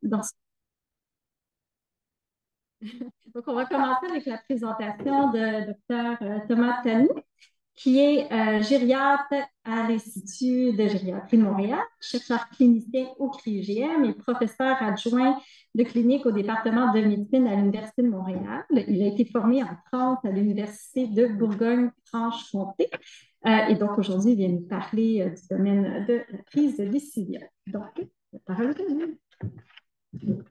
Dans ce- Donc, on va commencer avec la présentation de Dr. Thomas Tani, qui est gériatre à l'Institut de gériatrie de Montréal, chercheur clinicien au CRIGM et professeur adjoint de clinique au département de médecine à l'Université de Montréal. Il a été formé en France à l'Université de Bourgogne-Franche-Comté. Et donc, aujourd'hui, il vient nous parler du domaine de la prise de décision. Donc, la parole est à vous.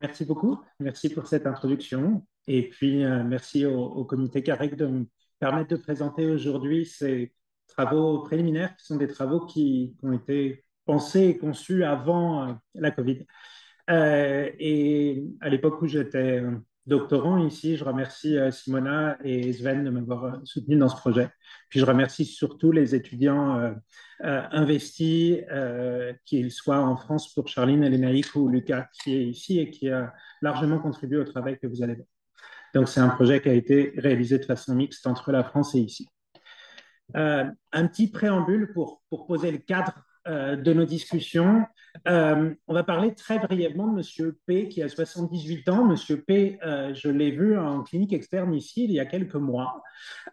Merci beaucoup. Merci pour cette introduction. Et puis, merci au comité CAREC de me permettre de présenter aujourd'hui ces travaux préliminaires qui sont des travaux qui ont été pensés et conçus avant la COVID. Et à l'époque où j'étais doctorant ici, je remercie Simona et Sven de m'avoir soutenu dans ce projet. Puis je remercie surtout les étudiants investis, qu'ils soient en France pour Charline, Lénaïque ou Lucas qui est ici et qui a largement contribué au travail que vous allez voir. Donc c'est un projet qui a été réalisé de façon mixte entre la France et ici. Un petit préambule pour poser le cadre de nos discussions. On va parler très brièvement de Monsieur P, qui a 78 ans. Monsieur P, je l'ai vu en clinique externe ici il y a quelques mois.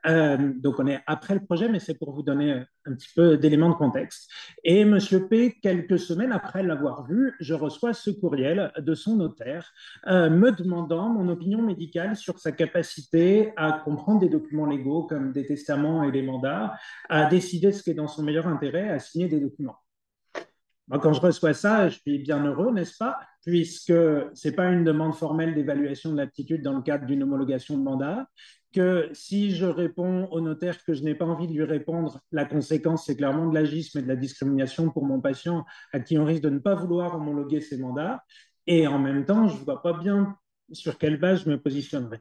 Donc, on est après le projet, mais c'est pour vous donner un petit peu d'éléments de contexte. Et Monsieur P, quelques semaines après l'avoir vu, je reçois ce courriel de son notaire me demandant mon opinion médicale sur sa capacité à comprendre des documents légaux comme des testaments et des mandats, à décider ce qui est dans son meilleur intérêt, à signer des documents. Moi, quand je reçois ça, je suis bien heureux, n'est-ce pas? Puisque ce n'est pas une demande formelle d'évaluation de l'aptitude dans le cadre d'une homologation de mandat, que si je réponds au notaire que je n'ai pas envie de lui répondre, la conséquence, c'est clairement de l'agisme et de la discrimination pour mon patient à qui on risque de ne pas vouloir homologuer ses mandats. Et en même temps, je ne vois pas bien sur quelle base je me positionnerai.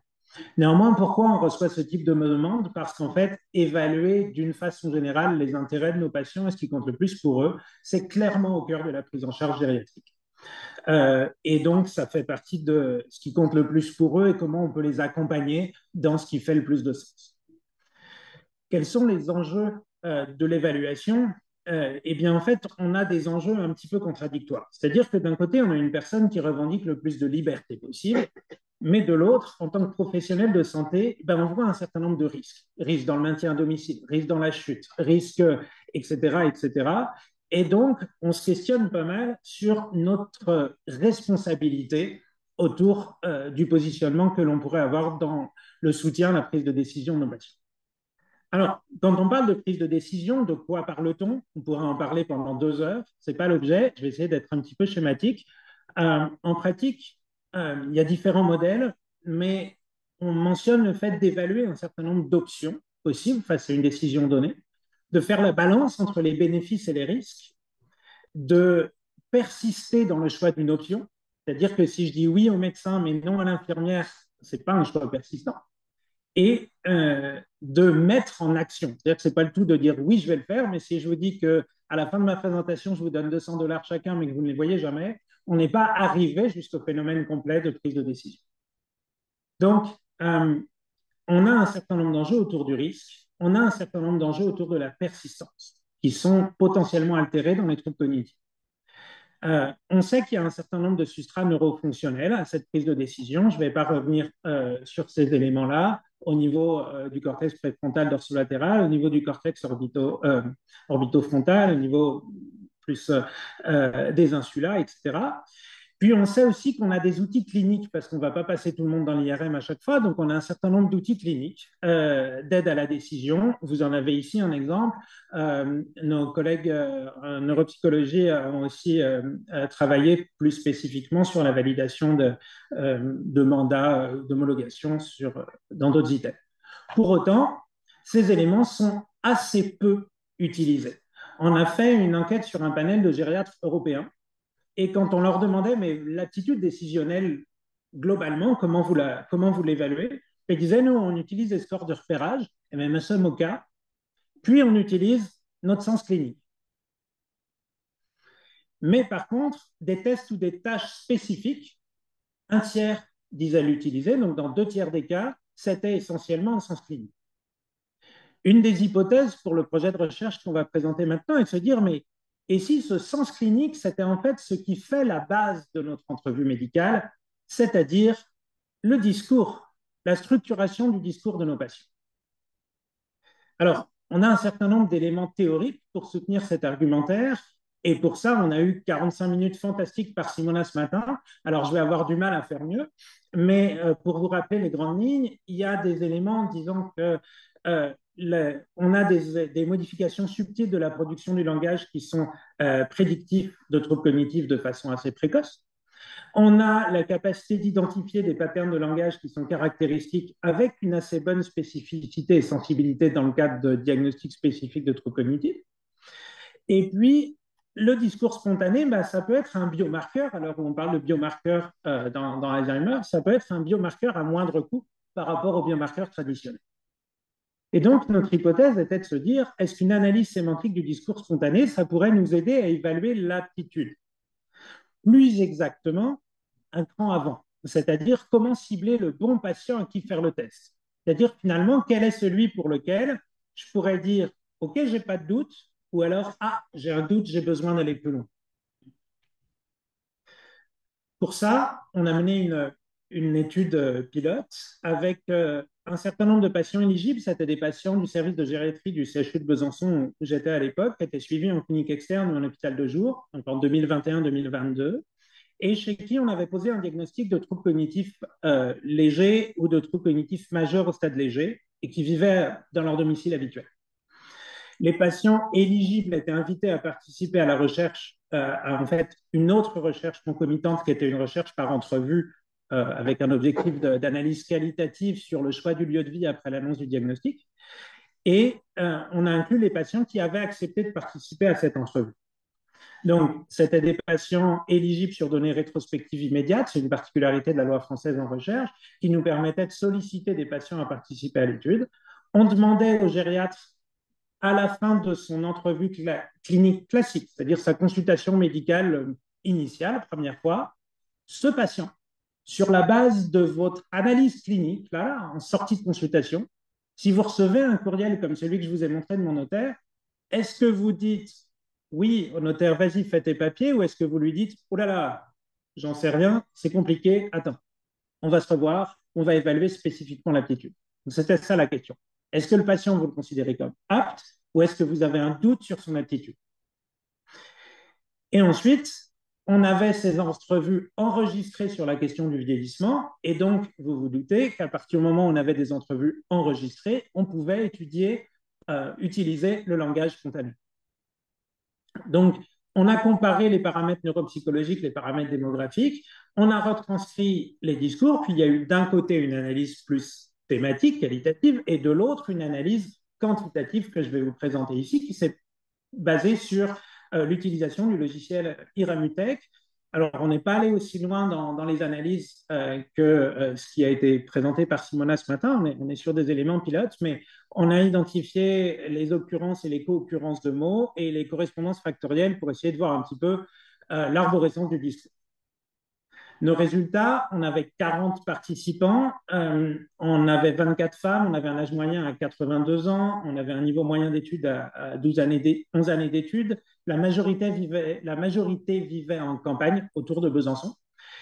Néanmoins, pourquoi on reçoit ce type de demande? Parce qu'en fait, évaluer d'une façon générale les intérêts de nos patients et ce qui compte le plus pour eux, c'est clairement au cœur de la prise en charge gériatrique. Et donc, ça fait partie de ce qui compte le plus pour eux et comment on peut les accompagner dans ce qui fait le plus de sens. Quels sont les enjeux de l'évaluation? Eh bien, en fait, on a des enjeux un petit peu contradictoires. C'est-à-dire que d'un côté, on a une personne qui revendique le plus de liberté possible, mais de l'autre, en tant que professionnel de santé, ben, on voit un certain nombre de risques. Risques dans le maintien à domicile, risques dans la chute, risques, etc., etc. Et donc, on se questionne pas mal sur notre responsabilité autour du positionnement que l'on pourrait avoir dans le soutien à la prise de décision de nos patients. Alors, quand on parle de prise de décision, de quoi parle-t-on? On pourrait en parler pendant 2 heures. Ce n'est pas l'objet. Je vais essayer d'être un petit peu schématique. En pratique, il y a différents modèles, mais on mentionne le fait d'évaluer un certain nombre d'options possibles face à une décision donnée, de faire la balance entre les bénéfices et les risques, de persister dans le choix d'une option. C'est-à-dire que si je dis oui au médecin, mais non à l'infirmière, ce n'est pas un choix persistant et de mettre en action. C'est-à-dire que ce n'est pas le tout de dire oui, je vais le faire, mais si je vous dis qu'à la fin de ma présentation, je vous donne 200 $ chacun, mais que vous ne les voyez jamais, on n'est pas arrivé jusqu'au phénomène complet de prise de décision. Donc, on a un certain nombre d'enjeux autour du risque, on a un certain nombre d'enjeux autour de la persistance, qui sont potentiellement altérés dans les troubles cognitifs. On sait qu'il y a un certain nombre de substrats neurofonctionnels à cette prise de décision. Je ne vais pas revenir sur ces éléments-là au niveau du cortex préfrontal dorsolatéral, au niveau du cortex orbitofrontal, au niveau plus des insulas, etc. Puis on sait aussi qu'on a des outils cliniques, parce qu'on ne va pas passer tout le monde dans l'IRM à chaque fois, donc on a un certain nombre d'outils cliniques d'aide à la décision. Vous en avez ici un exemple. Nos collègues en neuropsychologie ont aussi travaillé plus spécifiquement sur la validation de mandats d'homologation dans d'autres items. Pour autant, ces éléments sont assez peu utilisés. On a fait une enquête sur un panel de gériatres européens et quand on leur demandait, mais l'attitude décisionnelle, globalement, comment vous l'évaluez? Ils disaient, nous, on utilise des scores de repérage, MMSE, MOCA, puis on utilise notre sens clinique. Mais par contre, des tests ou des tâches spécifiques, un tiers disaient l'utiliser, donc dans 2 tiers des cas, c'était essentiellement un sens clinique. Une des hypothèses pour le projet de recherche qu'on va présenter maintenant est de se dire, mais et si ce sens clinique, c'était en fait ce qui fait la base de notre entrevue médicale, c'est-à-dire le discours, la structuration du discours de nos patients. Alors, on a un certain nombre d'éléments théoriques pour soutenir cet argumentaire. Et pour ça, on a eu 45 minutes fantastiques par Simona ce matin. Alors, je vais avoir du mal à faire mieux. Mais pour vous rappeler les grandes lignes, il y a des éléments disant que on a des modifications subtiles de la production du langage qui sont prédictifs de troubles cognitifs de façon assez précoce. On a la capacité d'identifier des patterns de langage qui sont caractéristiques avec une assez bonne spécificité et sensibilité dans le cadre de diagnostics spécifiques de troubles cognitifs. Et puis, le discours spontané, bah, ça peut être un biomarqueur. Alors, on parle de biomarqueur dans Alzheimer, ça peut être un biomarqueur à moindre coût par rapport aux biomarqueurs traditionnels. Et donc, notre hypothèse était de se dire, est-ce qu'une analyse sémantique du discours spontané, ça pourrait nous aider à évaluer l'aptitude? Plus exactement, un cran avant, c'est-à-dire comment cibler le bon patient à qui faire le test. C'est-à-dire finalement, quel est celui pour lequel je pourrais dire, OK, j'ai pas de doute, ou alors, ah, j'ai un doute, j'ai besoin d'aller plus loin. Pour ça, on a mené une étude pilote avec un certain nombre de patients éligibles. C'était des patients du service de gériatrie du CHU de Besançon où j'étais à l'époque, qui étaient suivis en clinique externe ou en hôpital de jour, donc en 2021-2022, et chez qui on avait posé un diagnostic de troubles cognitifs légers ou de troubles cognitifs majeurs au stade léger et qui vivaient dans leur domicile habituel. Les patients éligibles étaient invités à participer à la recherche, à en fait une autre recherche concomitante qui était une recherche par entrevue avec un objectif d'analyse qualitative sur le choix du lieu de vie après l'annonce du diagnostic. Et on a inclus les patients qui avaient accepté de participer à cette entrevue. Donc, c'était des patients éligibles sur données rétrospectives immédiates. C'est une particularité de la loi française en recherche qui nous permettait de solliciter des patients à participer à l'étude. On demandait au gériatre, à la fin de son entrevue clinique classique, c'est-à-dire sa consultation médicale initiale, première fois, ce patient, sur la base de votre analyse clinique, là, en sortie de consultation, si vous recevez un courriel comme celui que je vous ai montré de mon notaire, est-ce que vous dites oui au notaire, vas-y, fais tes papiers, ou est-ce que vous lui dites oh là là, j'en sais rien, c'est compliqué, attends, on va se revoir, on va évaluer spécifiquement l'aptitude. C'était ça la question. Est-ce que le patient, vous le considérez comme apte, ou est-ce que vous avez un doute sur son aptitude? Et ensuite, on avait ces entrevues enregistrées sur la question du vieillissement. Et donc, vous vous doutez qu'à partir du moment où on avait des entrevues enregistrées, on pouvait utiliser le langage spontané. Donc, on a comparé les paramètres neuropsychologiques, les paramètres démographiques, on a retranscrit les discours, puis il y a eu d'un côté une analyse plus thématique, qualitative, et de l'autre une analyse quantitative que je vais vous présenter ici, qui s'est basée sur l'utilisation du logiciel Iramutech. Alors, on n'est pas allé aussi loin dans les analyses que ce qui a été présenté par Simona ce matin. On est sur des éléments pilotes, mais on a identifié les occurrences et les co-occurrences de mots et les correspondances factorielles pour essayer de voir un petit peu l'arborescence du discours. Nos résultats, on avait 40 participants, on avait 24 femmes, on avait un âge moyen à 82 ans, on avait un niveau moyen d'études à 11 années d'études. La majorité vivait en campagne autour de Besançon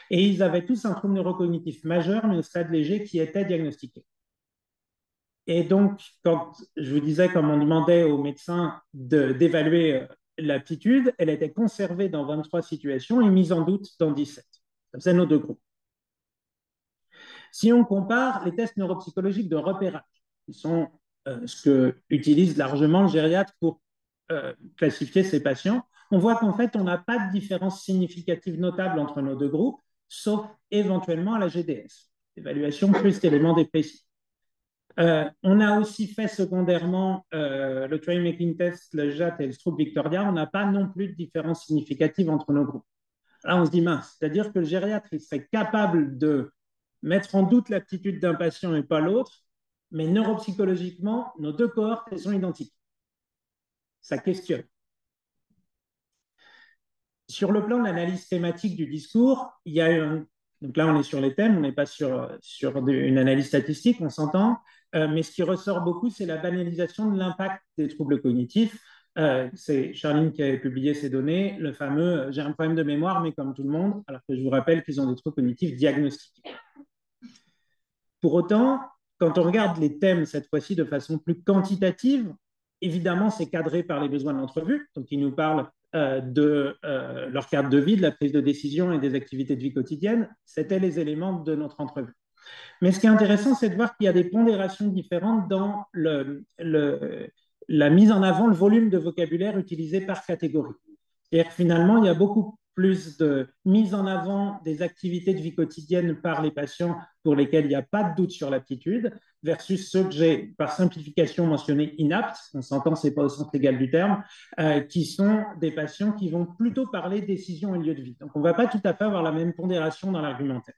et ils avaient tous un trouble neurocognitif majeur, mais au stade léger, qui était diagnostiqué. Et donc, quand je vous disais, comme on demandait aux médecins d'évaluer l'aptitude, elle était conservée dans 23 situations et mise en doute dans 17. Ça faisait nos deux groupes. Si on compare les tests neuropsychologiques de repérage, qui sont ce que utilise largement le gériatre pour classifier ces patients, on voit qu'en fait, on n'a pas de différence significative notable entre nos deux groupes, sauf éventuellement à la GDS, évaluation plus éléments dépressifs. On a aussi fait secondairement le Try Making Test, le JAT et le Stroop Victoria. On n'a pas non plus de différence significative entre nos groupes. Là, on se dit mince, c'est-à-dire que le gériatre il serait capable de mettre en doute l'aptitude d'un patient et pas l'autre, mais neuropsychologiquement, nos deux cohortes elles sont identiques. Ça questionne. Sur le plan de l'analyse thématique du discours, il y a donc là on est sur les thèmes, on n'est pas sur une analyse statistique, on s'entend. mais ce qui ressort beaucoup, c'est la banalisation de l'impact des troubles cognitifs. C'est Charline qui avait publié ces données, le fameux j'ai un problème de mémoire, mais comme tout le monde, alors que je vous rappelle qu'ils ont des troubles cognitifs diagnostiqués. Pour autant, quand on regarde les thèmes cette fois-ci de façon plus quantitative, évidemment, c'est cadré par les besoins de l'entrevue. Donc, ils nous parlent de leur cadre de vie, de la prise de décision et des activités de vie quotidienne. C'était les éléments de notre entrevue. Mais ce qui est intéressant, c'est de voir qu'il y a des pondérations différentes dans la mise en avant, le volume de vocabulaire utilisé par catégorie. C'est-à-dire que finalement, il y a beaucoup plus de mise en avant des activités de vie quotidienne par les patients pour lesquels il n'y a pas de doute sur l'aptitude, versus ceux que j'ai, par simplification, mentionnés inaptes, on s'entend, ce n'est pas au sens légal du terme, qui sont des patients qui vont plutôt parler décision et lieu de vie. Donc, on ne va pas tout à fait avoir la même pondération dans l'argumentaire.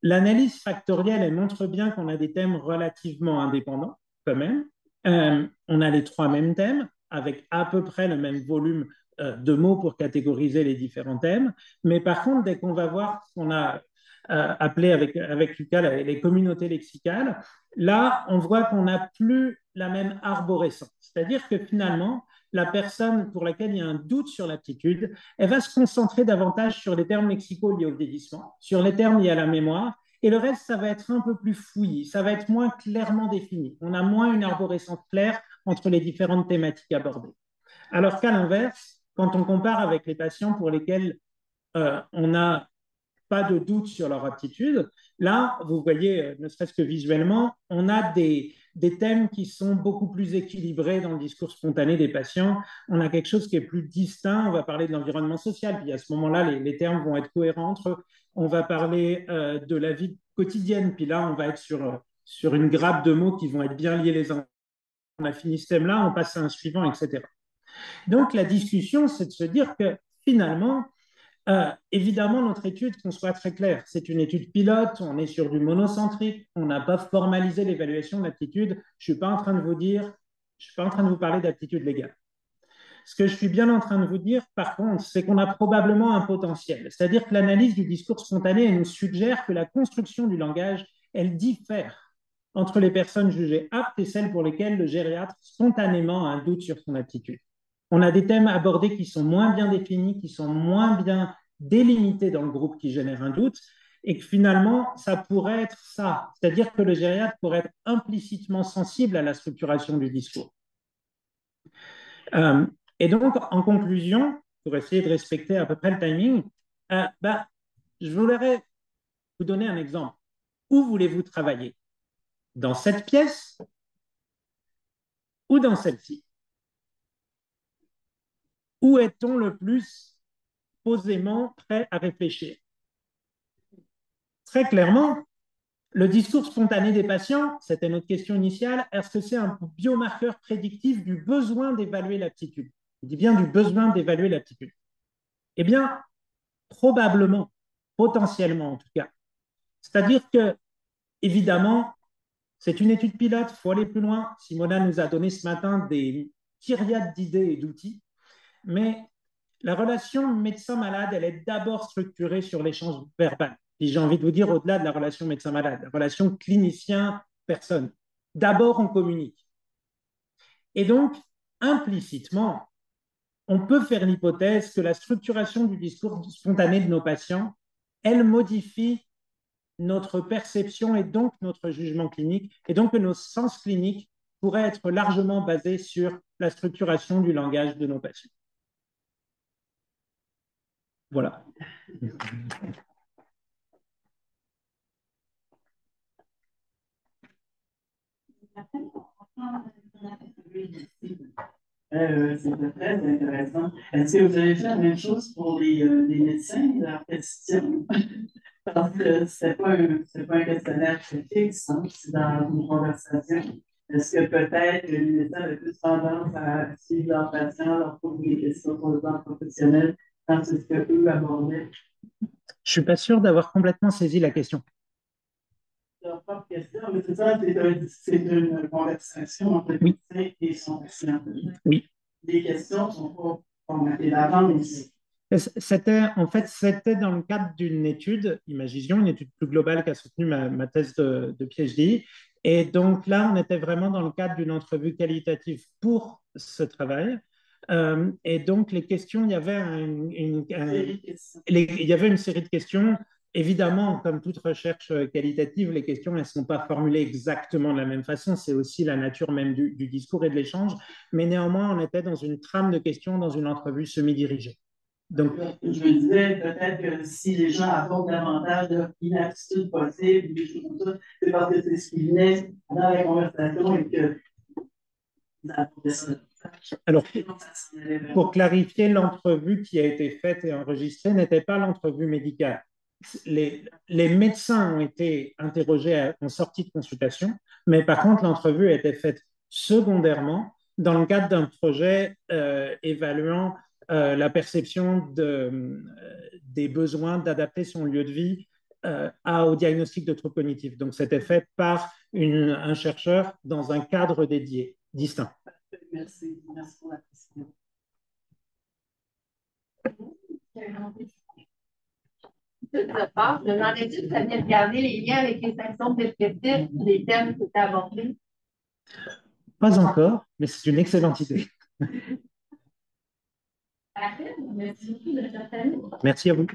L'analyse factorielle, elle montre bien qu'on a des thèmes relativement indépendants, quand même. On a les trois mêmes thèmes, avec à peu près le même volume de mots pour catégoriser les différents thèmes. Mais par contre, dès qu'on va voir ce qu'on a appelé avec Lucas les communautés lexicales, là, on voit qu'on n'a plus la même arborescence. C'est-à-dire que finalement, la personne pour laquelle il y a un doute sur l'aptitude, elle va se concentrer davantage sur les termes lexicaux liés au vieillissement, sur les termes liés à la mémoire, et le reste, ça va être un peu plus fouillis, ça va être moins clairement défini. On a moins une arborescence claire entre les différentes thématiques abordées. Alors qu'à l'inverse, quand on compare avec les patients pour lesquels on n'a pas de doute sur leur aptitude, là, vous voyez, ne serait-ce que visuellement, on a des thèmes qui sont beaucoup plus équilibrés dans le discours spontané des patients. On a quelque chose qui est plus distinct. On va parler de l'environnement social, puis à ce moment-là, les termes vont être cohérents entre eux. On va parler de la vie quotidienne, puis là, on va être sur une grappe de mots qui vont être bien liés les uns. On a fini ce thème-là, on passe à un suivant, etc. Donc, la discussion, c'est de se dire que finalement, évidemment, notre étude, qu'on soit très clair, c'est une étude pilote, on est sur du monocentrique, on n'a pas formalisé l'évaluation d'aptitude. Je ne suis pas en train de vous dire, je suis pas en train de vous parler d'aptitude légale. Ce que je suis bien en train de vous dire, par contre, c'est qu'on a probablement un potentiel. C'est-à-dire que l'analyse du discours spontané nous suggère que la construction du langage, elle diffère entre les personnes jugées aptes et celles pour lesquelles le gériatre spontanément a un doute sur son aptitude. On a des thèmes abordés qui sont moins bien définis, qui sont moins bien délimités dans le groupe qui génère un doute, et que finalement, ça pourrait être ça. C'est-à-dire que le gériatre pourrait être implicitement sensible à la structuration du discours. Et donc, en conclusion, pour essayer de respecter à peu près le timing, je voudrais vous donner un exemple. Où voulez-vous travailler? Dans cette pièce ou dans celle-ci? Où est-on le plus posément prêt à réfléchir? Très clairement, le discours spontané des patients, c'était notre question initiale, est-ce que c'est un biomarqueur prédictif du besoin d'évaluer l'aptitude? Je dis bien du besoin d'évaluer l'aptitude. Eh bien, probablement, potentiellement en tout cas. C'est-à-dire que, évidemment, c'est une étude pilote, il faut aller plus loin. Simona nous a donné ce matin des kyriades d'idées et d'outils, mais la relation médecin-malade, elle est d'abord structurée sur l'échange verbal. Et j'ai envie de vous dire, au-delà de la relation médecin-malade, la relation clinicien-personne. D'abord, on communique. Et donc, implicitement, on peut faire l'hypothèse que la structuration du discours spontané de nos patients, elle modifie notre perception et donc notre jugement clinique, et donc que nos sens cliniques pourraient être largement basés sur la structuration du langage de nos patients. Voilà. C'était très intéressant. Est-ce que vous avez fait la même chose pour les médecins, leur question? Parce que c'est pas un questionnaire très fixe, hein, c'est dans une conversation. Est-ce que peut-être les médecins avaient plus tendance à suivre leurs patients, leur poser des questions sur le plan professionnel, dans ce qu'eux abordaient? Je suis pas sûr d'avoir complètement saisi la question. Leur propre question, mais c'est ça, c'est une conversation entre le médecin et son patient. Oui. Les questions ne sont pas formatées d'avance. C'était dans le cadre d'une étude, Imagision, une étude plus globale qui a soutenu ma thèse de PhD. Et donc là, on était vraiment dans le cadre d'une entrevue qualitative pour ce travail. Et donc, les questions, il y avait il y avait une série de questions. Évidemment, comme toute recherche qualitative, les questions, elles ne sont pas formulées exactement de la même façon. C'est aussi la nature même du discours et de l'échange. Mais néanmoins, on était dans une trame de questions dans une entrevue semi-dirigée. Donc, je me disais peut-être que si les gens apportent davantage d'inaptitude possible, des choses comme ça, c'est parce que c'est ce qui venait dans la conversation et que vous apportez ça. Alors, pour clarifier, l'entrevue qui a été faite et enregistrée n'était pas l'entrevue médicale. Les médecins ont été interrogés en sortie de consultation, mais par contre, l'entrevue a été faite secondairement dans le cadre d'un projet évaluant la perception des besoins d'adapter son lieu de vie au diagnostic de troubles cognitifs. Donc, c'était fait par un chercheur dans un cadre dédié, distinct. Merci, merci pour la précision. De votre part, je demandais si vous aviez regardé les liens avec les symptômes dépressifs, les thèmes qui étaient abordés. Pas encore, mais c'est une excellente idée. Parfait. Merci beaucoup, Dr. Tani. Merci à vous.